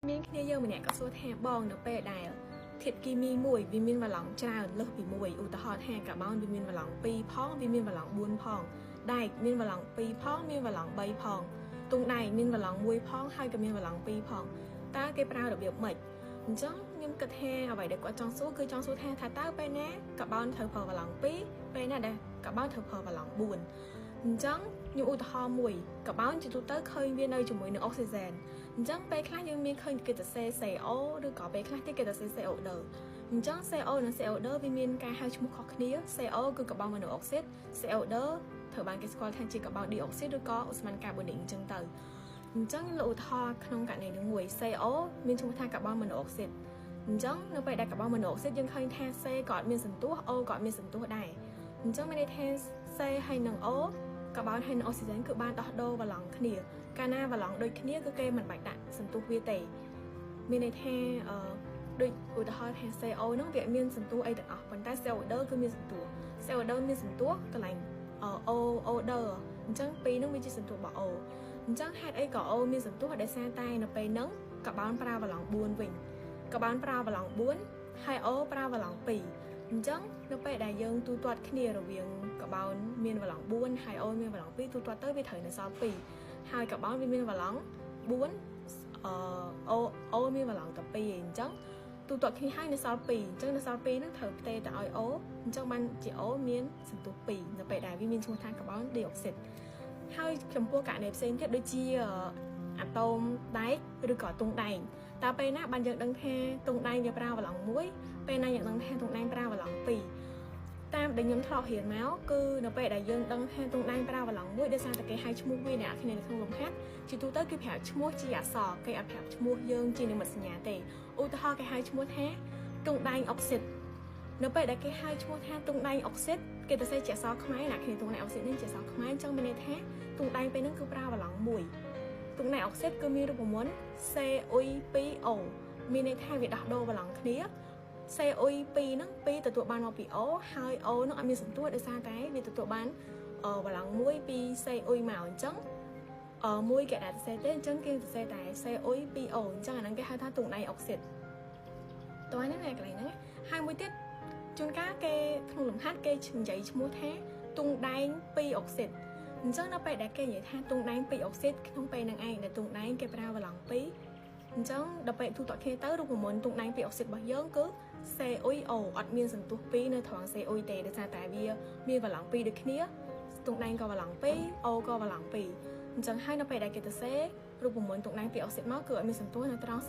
មានគ្នាយើងម្នាក់ក៏សួរថាបងនៅពេលដែលធាតុគីមីមួយវាមានវ៉ាឡង់ច្រើនលើសពីមួយឧទាហរណ៍ថាកាបូនវាមានវ៉ាឡង់2ផងវាមានវ៉ាឡង់4ផងដែកមានវ៉ាឡង់2ផងមានវ៉ាឡង់3ផងទង់ដែកមានវ៉ាឡង់1ផងហើយក៏មានវ៉ាឡង់2ផងតើគេប្រើរបៀបម៉េចអញ្ចឹងខ្ញុំគិតថាអ្វីដែលគាត់ចង់សួរគឺចង់សួរថាតើពេលណាកាបូនត្រូវប្រើវ៉ាឡង់2ពេលណាដែលកាបូនត្រូវប្រើវ៉ាឡង់4អញ្ចឹងខ្ញុំឧទាហរណ៍មួយកាបូនជាទូទៅឃើញវានៅជាមួយនឹងអុកស៊ីហ្សែនអញ្ចឹងពេលខ្លះយើងមានឃើញគេទៅសេ CO ឬក៏ពេលខ្លះទៀតគេទៅសេ CO2 អញ្ចឹង CO និង CO2 វាមានការហៅឈ្មោះខុសគ្នា CO គឺកាបូនម៉ាណូអុកស៊ីត CO2 ត្រូវបានគេស្គាល់ថាជាកាបូនឌីអុកស៊ីតឬក៏អូស្មန်កាបូនិកអញ្ចឹងទៅអញ្ចឹងខ្ញុំលើកឧទាហរណ៍ក្នុងករណីនេះមួយ CO មានឈ្មោះថាកាបូនម៉ាណូអុកស៊ីតអញ្ចឹងនៅពេលដែលកាបូនម៉ាណូអុកស៊ីតយើងឃើញថា C ក៏អត់មានសន្ទុះ O ក៏អត់មានសន្ទុះដែរអញ្ចឹងមានន័យថា C ហើយនិង O កាបូនហើយនិងអុកស៊ីហ្សែនគឺបានដោះដូរវ៉ាឡង់គ្នាកាលណាវ៉ាឡង់ដូចគ្នាគឺគេមិនបាច់ដាក់សន្ទុះវាទេមានន័យថាដូចឧទាហរណ៍ថា CO ហ្នឹងវាមានសន្ទុះអីទាំងអស់ប៉ុន្តែ CO2 គឺមានសន្ទុះ CO2 មានសន្ទុះកន្លែង odor អញ្ចឹងពីរហ្នឹងវាជាសន្ទុះរបស់ O អញ្ចឹងហេតុអីក៏ O មានសន្ទុះដោយសារតែនៅពេលហ្នឹងកាបូនប្រើវ៉ាឡង់4វិញកាបូនប្រើវ៉ាឡង់4ហើយ O ប្រើវ៉ាឡង់2អញ្ចឹងនៅពេលដែលយើងទូទាត់គ្នារវាងកាបូនមានវ៉ាឡង់4ហើយ O មានវ៉ាឡង់2ទូទាត់ទៅវាត្រូវនៅសល់2ហើយកាបូនវាមានវ៉ាឡង់4O មានវ៉ាឡង់តែ2អញ្ចឹងទូទាត់គ្នាហើយនៅសល់2អញ្ចឹងនៅសល់2ហ្នឹងត្រូវផ្ទេរទៅឲ្យ O អញ្ចឹងបានជា O មានសន្ទុះ2នៅពេលដែលវាមានឈ្មោះថាកាបូនឌីអុកស៊ីតហើយចំពោះករណីផ្សេងទៀតដូចជាអាតូមដែកឬក៏ទង់ដែងតើពេលណាបានយើងដឹងថាទង់ដែងវាប្រើវ៉ាឡង់1ពេលណាយើងដឹងថាទង់ដែងប្រើវ៉ាឡង់2តាមដែលខ្ញុំធ្លាប់រៀនមកគឺនៅពេលដែលយើងដឹងថាទង់ដែងប្រើវ៉ាឡង់1ដោយសារតែគេហៅឈ្មោះវាអ្នកគ្នានៅក្នុងលំហាត់ជាទូទៅគេប្រាប់ឈ្មោះជាអក្សរគេអត់ប្រាប់ឈ្មោះយើងជានិមិត្តសញ្ញាទេឧទាហរណ៍គេហៅឈ្មោះថាទង់ដែងអុកស៊ីតនៅពេលដែលគេហៅឈ្មោះថាទង់ដែងអុកស៊ីតគេទៅសេជាអក្សរខ្មែរអ្នកគ្នាទង់ដែងអុកស៊ីតនេះជាអក្សរខ្មែរអញ្ចឹងមានន័យថាទង់ដែងពេលហ្នឹងគឺប្រើវ៉ាឡង់1ទង់ដែងអុកស៊ីតគឺមានរូបមន្ត CU2O មានន័យថាវាដោះដូរវ៉ាឡង់គ្នា CU2 ហ្នឹង2ទទួលបានមកពី O ហើយ O ហ្នឹងអត់មានសន្ទុះដោយសារតែវាទទួលបានវ៉ាឡង់1ពី CU មកអញ្ចឹងមួយគេដាក់សរសេរទេអញ្ចឹងគេសរសេរតែ CU2O អញ្ចឹងអាហ្នឹងគេហៅថាទង់ដែងអុកស៊ីតតើនេះកន្លែងហ្នឹងហើយមួយទៀតជួនកាលគេក្នុងលំហាត់គេនិយាយឈ្មោះថាទង់ដែង2អុកស៊ីតអញ្ចឹងនៅពេលដែលគេនិយាយថាទង់ដែង2អុកស៊ីតក្នុងពេលហ្នឹងឯងដែលទង់ដែងគេប្រើវ៉ាឡង់2អញ្ចឹងដល់ពេលទូទាត់គ្នាទៅរូបមន្តទង់ដែង2អុកស៊ីតរបស់យើងគឺ CuO អត់មានសន្ទុះ2នៅត្រង់ CU ទេដោយសារតែវាមានវ៉ាឡង់2ដូចគ្នាទង់ដែងក៏វ៉ាឡង់2 O ក៏វ៉ាឡង់2អញ្ចឹងហើយនៅពេលដែលគេទៅសេរូបមន្តទង់ដែង2អុកស៊ីតមកគឺអត់មានសន្ទុះនៅត្រង់